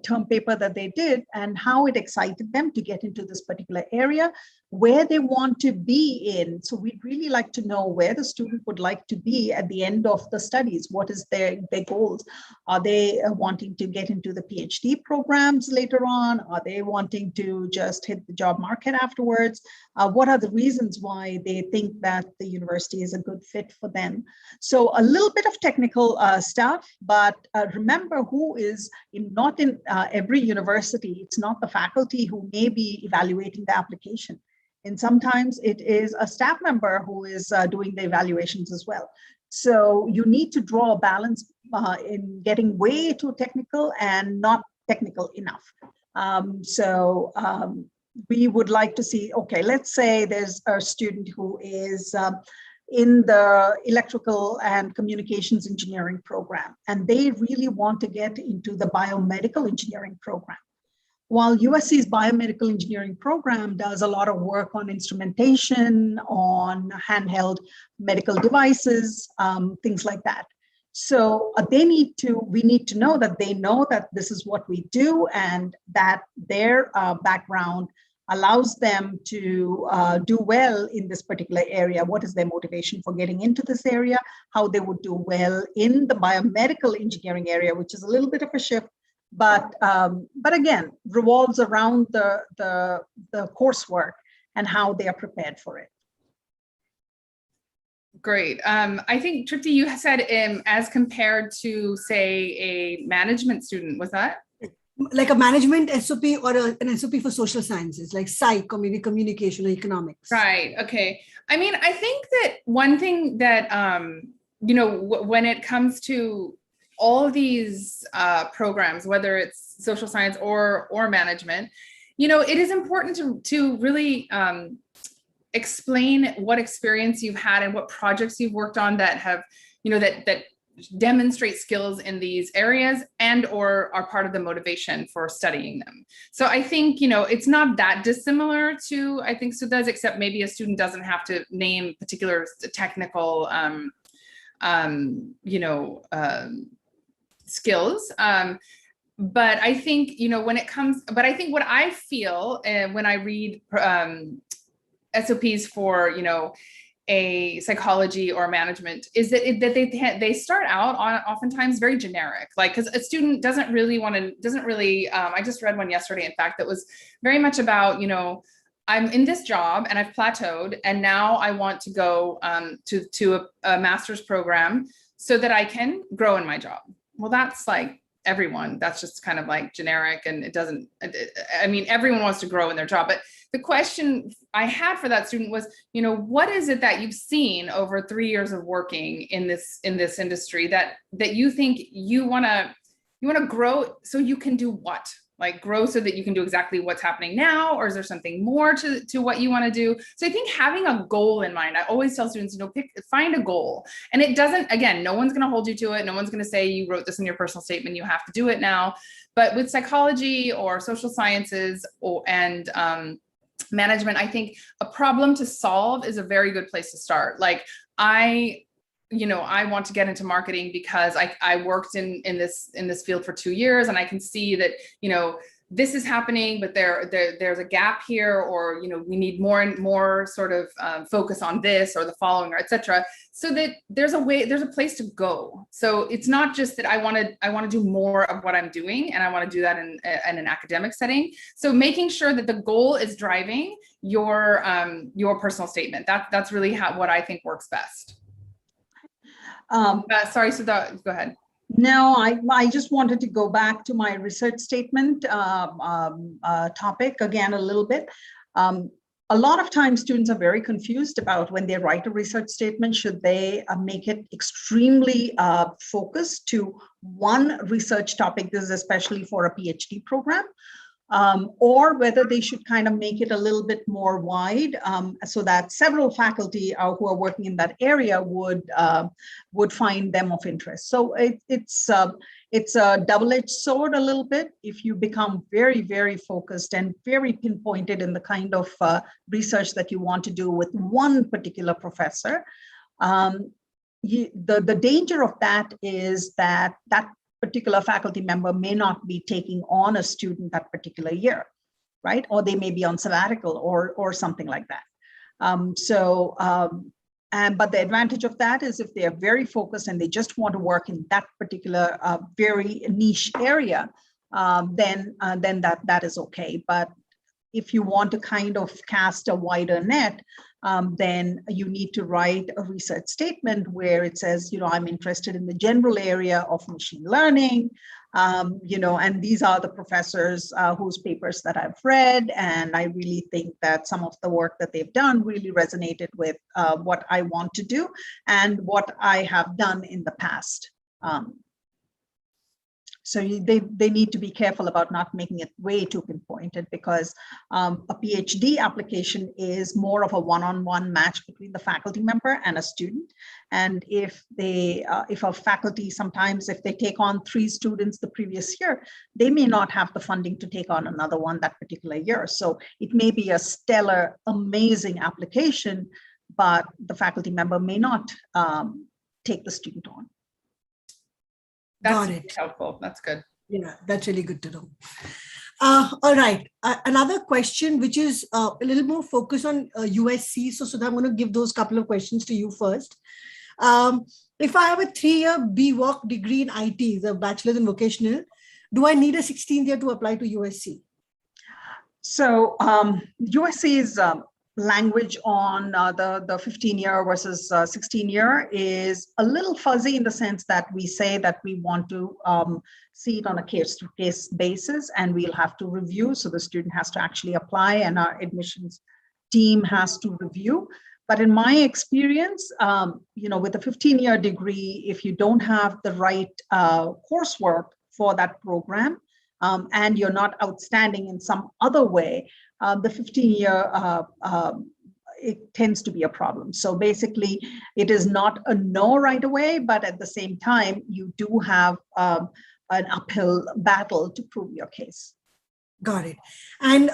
term paper that they did and how it excited them to get into this particular area, where they want to be in. So we'd really like to know where the student would like to be at the end of the studies. What is their goals? Are they wanting to get into the PhD programs later on? Are they wanting to just hit the job market afterwards? What are the reasons why they think that the university is a good fit for them? So a little bit of technical stuff, but remember who is not in every university. It's not the faculty who may be evaluating the application. And sometimes it is a staff member who is doing the evaluations as well. So you need to draw a balance in getting way too technical and not technical enough. We would like to see, okay, let's say there's a student who is in the electrical and communications engineering program, and they really want to get into the biomedical engineering program. While USC's biomedical engineering program does a lot of work on instrumentation, on handheld medical devices, things like that. So we need to know that they know that this is what we do and that their background allows them to do well in this particular area. What is their motivation for getting into this area? How they would do well in the biomedical engineering area, which is a little bit of a shift, but again, revolves around the coursework and how they are prepared for it. Great. I think, Tripti, you said as compared to, say, a management student, was that? Like a management SOP or an SOP for social sciences, like psych or maybe communication or economics. Right. Okay. I mean, I think that one thing that, when it comes to all these programs, whether it's social science or management, it is important to really explain what experience you've had and what projects you've worked on that have, that demonstrate skills in these areas and or are part of the motivation for studying them. So I think, it's not that dissimilar to, I think, Sudha's, except maybe a student doesn't have to name particular technical, skills. But I think, when it comes, but I think what I feel when I read SOPs for, a psychology or management is that they start out on oftentimes very generic, like, because a student doesn't really, I just read one yesterday, in fact, that was very much about, I'm in this job and I've plateaued and now I want to go to a master's program so that I can grow in my job. Well, that's like everyone. That's just kind of like generic, and it doesn't, I mean, everyone wants to grow in their job. But the question I had for that student was, what is it that you've seen over 3 years of working in this industry that you think you want to grow so you can do what? Like grow so that you can do exactly what's happening now, or is there something more to what you want to do? So I think having a goal in mind, I always tell students, find a goal. And it doesn't, again, no one's going to hold you to it. No one's going to say you wrote this in your personal statement, you have to do it now. But with psychology or social sciences and management, I think a problem to solve is a very good place to start. Like I want to get into marketing because I worked in this field for 2 years, and I can see that, this is happening, but there's a gap here, or, you know, we need more and more sort of focus on this or the following, or etc. So that there's a place to go. So it's not just that I want to do more of what I'm doing, and I want to do that in an academic setting. So making sure that the goal is driving your personal statement. That's really what I think works best. Sorry, Sudha, go ahead. No, I just wanted to go back to my research statement topic again a little bit. A lot of times students are very confused about when they write a research statement, should they make it extremely focused to one research topic, this is especially for a PhD program, or whether they should kind of make it a little bit more wide, so that several faculty who are working in that area would find them of interest. So it's a double-edged sword a little bit. If you become very, very focused and very pinpointed in the kind of research that you want to do with one particular professor, the danger of that is that particular faculty member may not be taking on a student that particular year, right? Or they may be on sabbatical or something like that. But the advantage of that is if they are very focused and they just want to work in that particular very niche area, then that is okay. But if you want to kind of cast a wider net, then you need to write a research statement where it says, you know, I'm interested in the general area of machine learning, you know, and these are the professors whose papers that I've read, and I really think that some of the work that they've done really resonated with what I want to do and what I have done in the past. So they need to be careful about not making it way too pinpointed, because a PhD application is more of a one-on-one match between the faculty member and a student. And if a faculty, sometimes if they take on 3 students the previous year, they may not have the funding to take on another one that particular year. So it may be a stellar, amazing application, but the faculty member may not take the student on. Got it. Helpful. That's good. Yeah, that's really good to know. All right. Another question, which is a little more focused on USC. So Sudha, I'm going to give those couple of questions to you first. If I have a 3-year BWalk degree in IT, the bachelor's in vocational, do I need a 16th year to apply to USC? So USC's language on the 15-year versus 16-year is a little fuzzy in the sense that we say that we want to see it on a case-to-case basis, and we'll have to review. So the student has to actually apply and our admissions team has to review. But in my experience, you know, with a 15-year degree, if you don't have the right coursework for that program, and you're not outstanding in some other way, the 15-year, it tends to be a problem. So basically, it is not a no right away, but at the same time, you do have an uphill battle to prove your case. Got it. And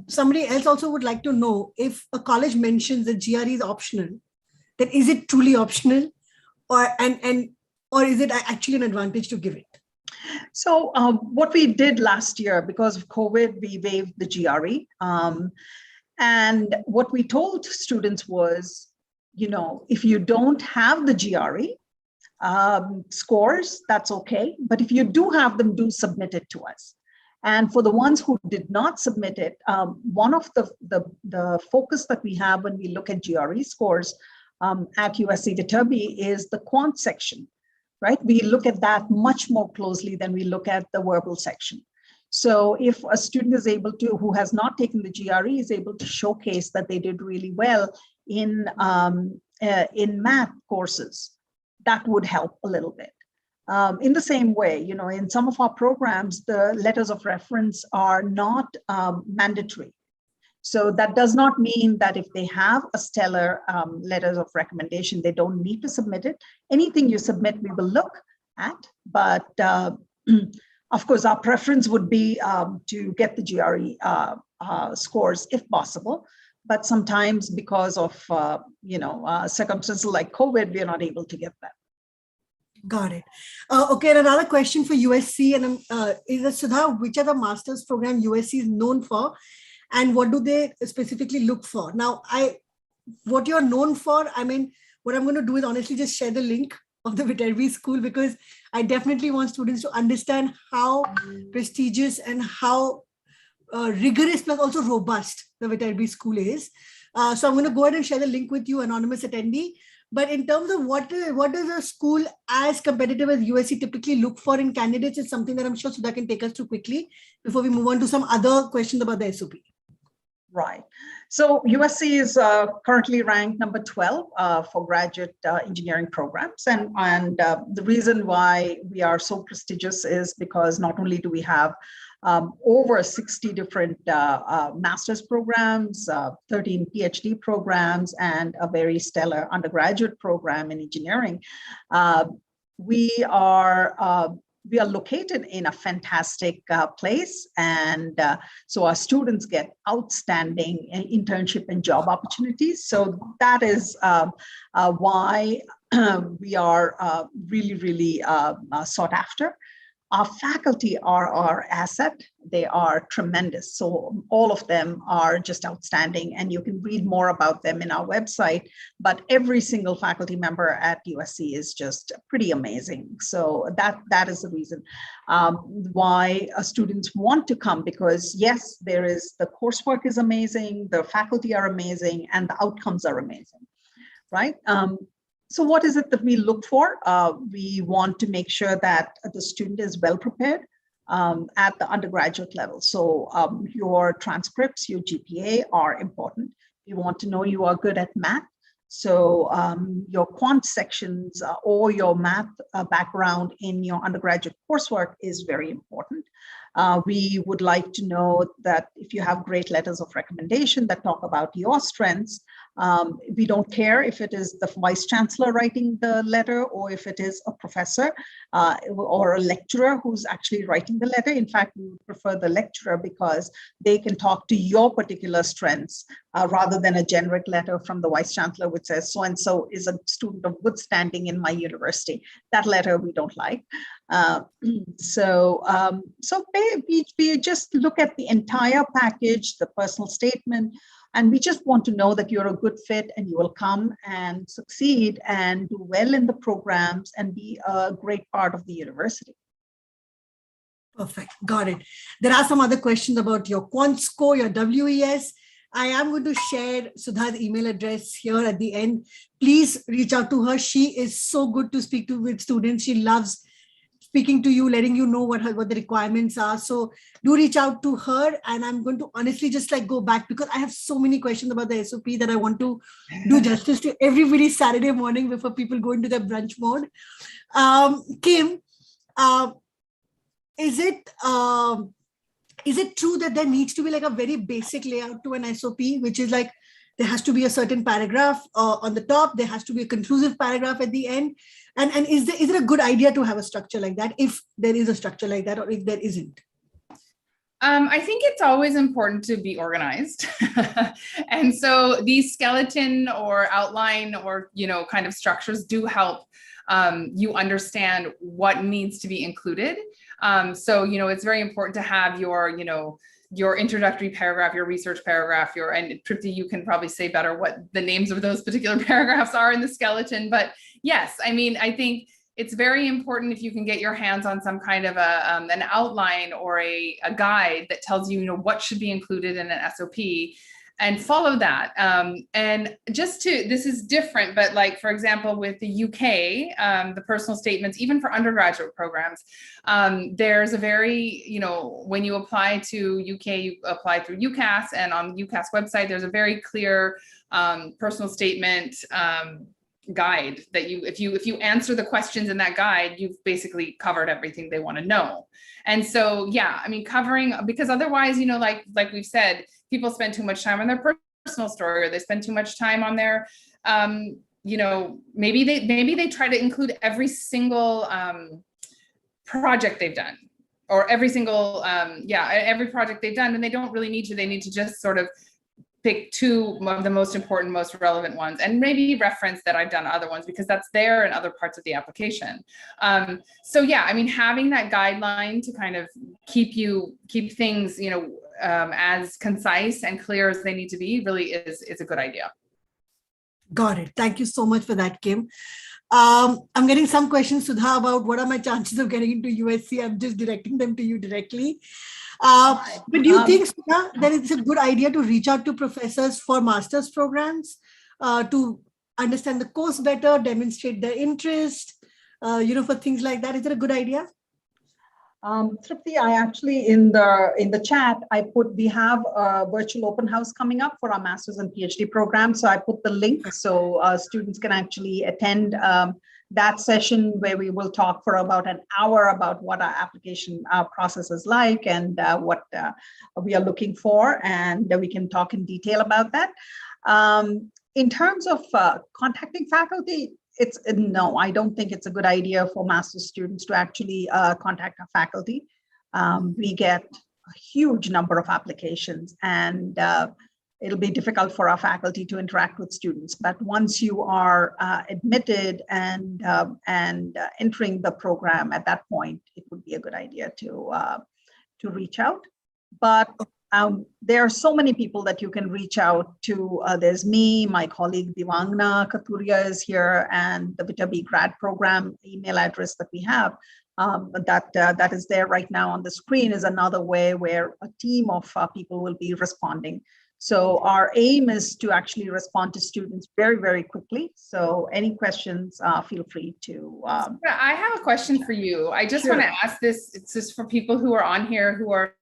somebody else also would like to know, if a college mentions that GRE is optional, then is it truly optional, or is it actually an advantage to give it? So what we did last year, because of COVID, we waived the GRE. And what we told students was, you know, if you don't have the GRE scores, that's okay. But if you do have them, do submit it to us. And for the ones who did not submit it, one of the focus that we have when we look at GRE scores at USC Viterbi is the quant section. Right? We look at that much more closely than we look at the verbal section. So if a student is able to, who has not taken the GRE, is able to showcase that they did really well in math courses, that would help a little bit. In the same way, you know, in some of our programs, the letters of reference are not mandatory. So that does not mean that if they have a stellar letters of recommendation, they don't need to submit it. Anything you submit, we will look at. But of course, our preference would be to get the GRE scores if possible. But sometimes because of, you know, circumstances like COVID, we are not able to get that. Got it. Okay, and another question for USC and is Sudha, which are the master's program USC is known for, and what do they specifically look for? Now, what you're known for, I mean, what I'm going to do is honestly just share the link of the Viterbi School, because I definitely want students to understand how prestigious and how rigorous plus also robust the Viterbi School is. So I'm going to go ahead and share the link with you, anonymous attendee. But in terms of what does a school as competitive as USC typically look for in candidates is something that I'm sure Sudha can take us through quickly before we move on to some other questions about the SOP. Right. So USC is currently ranked number 12 for graduate engineering programs. And the reason why we are so prestigious is because not only do we have over 60 different master's programs, 13 PhD programs, and a very stellar undergraduate program in engineering. We are located in a fantastic place, and so our students get outstanding internship and job opportunities. So that is why we are really sought after. Our faculty are our asset. They are tremendous. So all of them are just outstanding, and you can read more about them in our website. But every single faculty member at USC is just pretty amazing. So that is the reason why students want to come, because yes, the coursework is amazing, the faculty are amazing, and the outcomes are amazing, right? So what is it that we look for? We want to make sure that the student is well prepared at the undergraduate level. So your transcripts, your GPA are important. We want to know you are good at math. So your quant sections or your math background in your undergraduate coursework is very important. We would like to know that if you have great letters of recommendation that talk about your strengths. We don't care if it is the vice chancellor writing the letter or if it is a professor or a lecturer who's actually writing the letter. In fact, we would prefer the lecturer because they can talk to your particular strengths rather than a generic letter from the vice chancellor which says so-and-so is a student of good standing in my university. That letter we don't like. So we just look at the entire package, the personal statement, and we just want to know that you're a good fit and you will come and succeed and do well in the programs and be a great part of the university. Perfect. Got it. There are some other questions about your quant score, your WES. I am going to share Sudha's email address here at the end. Please reach out to her. She is so good to speak to with students. She loves speaking to you, letting you know what the requirements are. So do reach out to her. And I'm going to honestly just go back because I have so many questions about the SOP that I want to do justice to every Saturday morning before people go into their brunch mode. Kim, is it true that there needs to be a very basic layout to an SOP, which is there has to be a certain paragraph on the top, there has to be a conclusive paragraph at the end? And is it a good idea to have a structure like that, if there is a structure like that, or if there isn't? I think it's always important to be organized. And so these skeleton or outline or, kind of structures do help you understand what needs to be included. So, it's very important to have your introductory paragraph, your research paragraph, and Tripti, you can probably say better what the names of those particular paragraphs are in the skeleton. But yes, I think it's very important if you can get your hands on some kind of an outline or a guide that tells you, what should be included in an SOP, and follow that. And this is different, but for example, with the UK, the personal statements, even for undergraduate programs, there's a very, when you apply to UK, you apply through UCAS, and on the UCAS website, there's a very clear personal statement guide that if you answer the questions in that guide, you've basically covered everything they want to know. And so, yeah, covering, because otherwise, like we've said, people spend too much time on their personal story, or they spend too much time on their, maybe they try to include every single project they've done, or every single, every project they've done, and they don't really need to. They need to just sort of pick two of the most important, most relevant ones, and maybe reference that I've done other ones because that's there in other parts of the application. So yeah, I mean, having that guideline to kind of keep things, as concise and clear as they need to be really is a good idea. Got it. Thank you so much for that, Kim. I'm getting some questions, Sudha, about what are my chances of getting into USC. I'm just directing them to you directly. But do you think, Sudha, that it's a good idea to reach out to professors for master's programs to understand the course better, demonstrate their interest, for things like that? Is it a good idea? Tripti, I actually in the chat I put we have a virtual open house coming up for our master's and PhD program. So I put the link so students can actually attend that session where we will talk for about an hour about what our application process is like and what we are looking for, and we can talk in detail about that. In terms of contacting faculty, no, I don't think it's a good idea for master's students to actually contact our faculty. We get a huge number of applications, and it'll be difficult for our faculty to interact with students. But once you are admitted and entering the program, at that point, it would be a good idea to reach out. But there are so many people that you can reach out to. There's me, my colleague Divangna Katuria is here, and the Vita-B grad program email address that we have that is there right now on the screen is another way where a team of people will be responding. So our aim is to actually respond to students very, very quickly. So any questions, feel free to. I have a question for you. I just want to ask this. It's just for people who are on here who are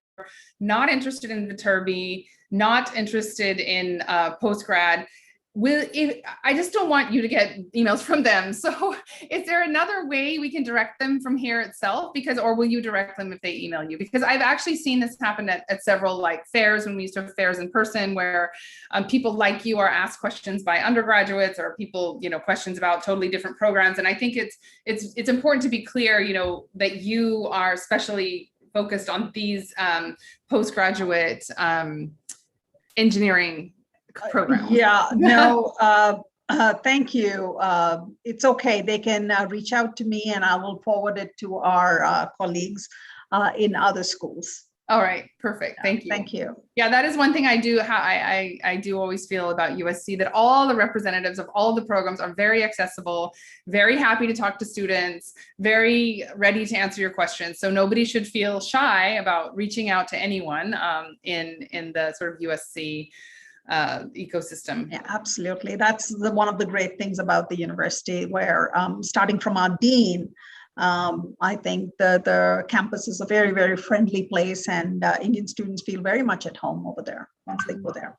not interested in Viterbi, not interested in postgrad. I just don't want you to get emails from them. So is there another way we can direct them from here itself? Or will you direct them if they email you? Because I've actually seen this happen at several fairs when we used to have fairs in person where people like you are asked questions by undergraduates or people, questions about totally different programs. And I think it's important to be clear, that you are especially focused on these postgraduate engineering programs. Yeah, no, thank you. It's okay. They can reach out to me and I will forward it to our colleagues in other schools. All right, perfect. Thank you. Thank you. Yeah, that is one thing I do. I do always feel about USC that all the representatives of all the programs are very accessible, very happy to talk to students, very ready to answer your questions. So nobody should feel shy about reaching out to anyone in the sort of USC ecosystem. Yeah, absolutely. That's one of the great things about the university, where starting from our dean. I think the campus is a very, very friendly place, and Indian students feel very much at home over there once they go there.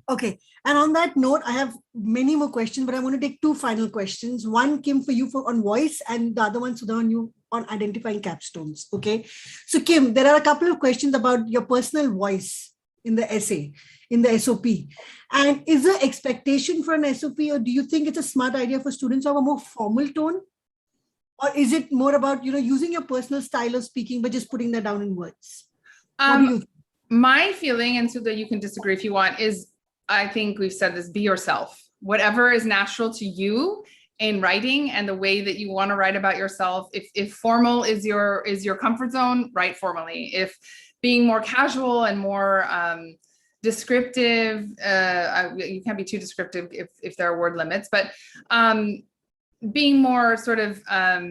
Okay. And on that note, I have many more questions, but I want to take two final questions. One, Kim, for you on voice, and the other one, Sudha, on you on identifying capstones. Okay. So Kim, there are a couple of questions about your personal voice in the essay, in the SOP. And is there expectation for an SOP, or do you think it's a smart idea for students to have a more formal tone? Or is it more about, using your personal style of speaking, but just putting that down in words? What do you think? My feeling, and so that you can disagree if you want, is I think we've said this, be yourself. Whatever is natural to you in writing and the way that you want to write about yourself. If formal is your comfort zone, write formally. If being more casual and more descriptive, you can't be too descriptive if there are word limits, but being more sort of, I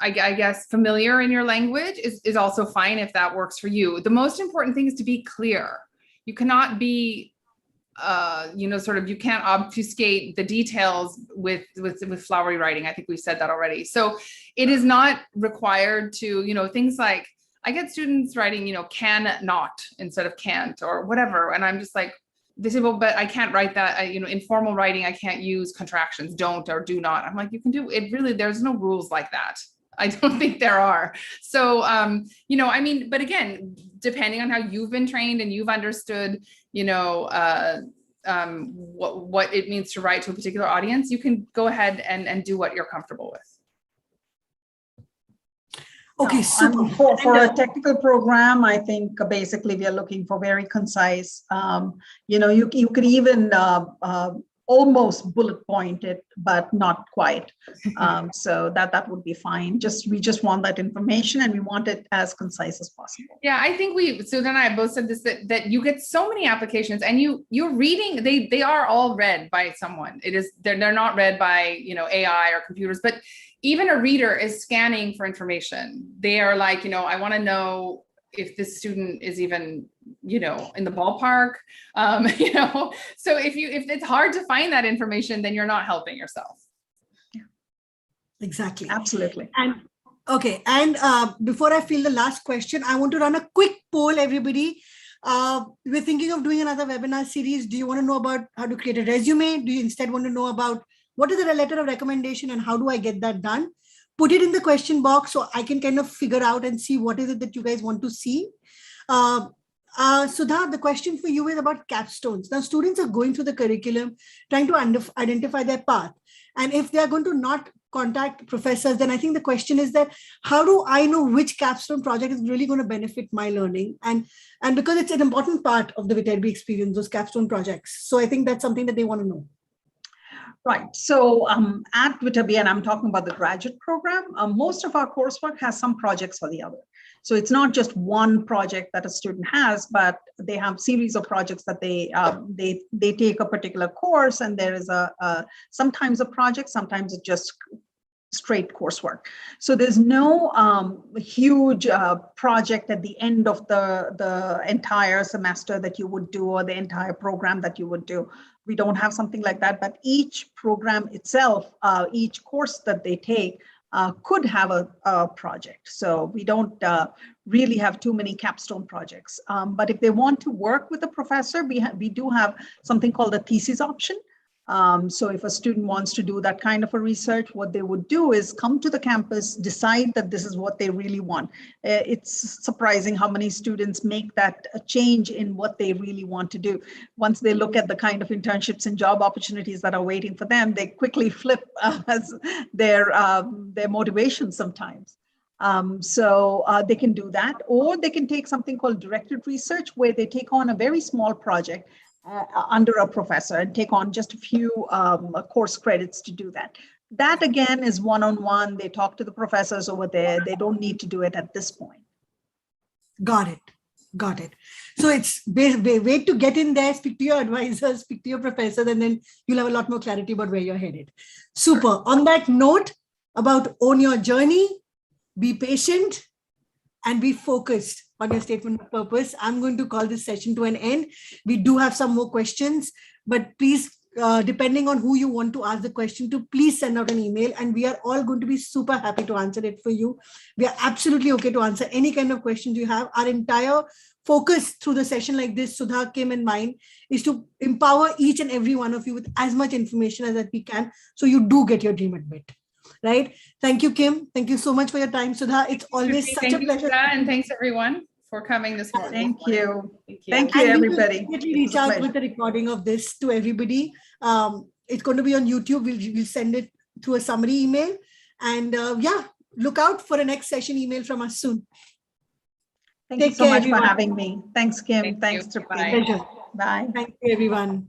guess, familiar in your language is also fine if that works for you. The most important thing is to be clear. You cannot be, you can't obfuscate the details with flowery writing. I think we've said that already. So it is not required to, things like, I get students writing, can not instead of can't or whatever. And I'm just like, they say, well, but I can't write that, in formal writing, I can't use contractions, don't or do not. I'm like, you can do it. Really, there's no rules like that. I don't think there are. So, but again, depending on how you've been trained and you've understood, what it means to write to a particular audience, you can go ahead and do what you're comfortable with. Okay, super. For And, a technical program, I think basically we are looking for very concise. You could even almost bullet point it, but not quite. So that would be fine. We just want that information, and we want it as concise as possible. Yeah, I think Sudha and I both said this, that you get so many applications, and you're reading, they are all read by someone. They're not read by, AI or computers, but even a reader is scanning for information. They are like, I want to know if this student is even, in the ballpark, so if it's hard to find that information, then you're not helping yourself. Yeah. Exactly. Absolutely. And okay. And before I field the last question, I want to run a quick poll, everybody. We're thinking of doing another webinar series. Do you want to know about how to create a resume? Do you instead want to know about what is the letter of recommendation and how do I get that done? Put it in the question box so I can kind of figure out and see what is it that you guys want to see. Sudha, the question for you is about capstones. Now, students are going through the curriculum, trying to identify their path. And if they are going to not contact professors, then I think the question is that how do I know which capstone project is really going to benefit my learning? And because it's an important part of the Viterbi experience, those capstone projects. So I think that's something that they want to know. Right. So at Viterbi, and I'm talking about the graduate program, most of our coursework has some projects or the other. So it's not just one project that a student has, but they have series of projects that they take a particular course, and there is sometimes a project, sometimes it's just straight coursework. So there's no huge project at the end of the entire semester that you would do, or the entire program that you would do. We don't have something like that, but each program itself, each course that they take could have a project. So we don't really have too many capstone projects. But if they want to work with a professor, we do have something called a thesis option. So if a student wants to do that kind of a research, what they would do is come to the campus, decide that this is what they really want. It's surprising how many students make that a change in what they really want to do. Once they look at the kind of internships and job opportunities that are waiting for them, they quickly flip as their motivation sometimes. So they can do that, or they can take something called directed research, where they take on a very small project under a professor and take on just a few course credits to do that. That again is one-on-one. They talk to the professors over there. They don't need to do it at this point. Got it. Got it. So it's wait to get in there, speak to your advisors, speak to your professors, and then you'll have a lot more clarity about where you're headed. Super. On that note, about own your journey, be patient, and be focused on your statement of purpose. I'm going to call this session to an end. We do have some more questions, but please, depending on who you want to ask the question to, please send out an email, and we are all going to be super happy to answer it for you. We are absolutely okay to answer any kind of questions you have. Our entire focus through the session like this, Sudha, Kim, and mine, is to empower each and every one of you with as much information as that we can, so you do get your dream admit. Right? Thank you, Kim. Thank you so much for your time, Sudha. It's always such a pleasure. And thanks everyone for coming this morning. Thank you. Thank you, everybody. We'll reach out with the recording of this to everybody. It's going to be on YouTube. We'll send it through a summary email. And yeah, look out for a next session email from us soon. Thank you so much for having me. Thanks, Kim. Thanks, Tripti. Pleasure. Bye. Thank you, everyone.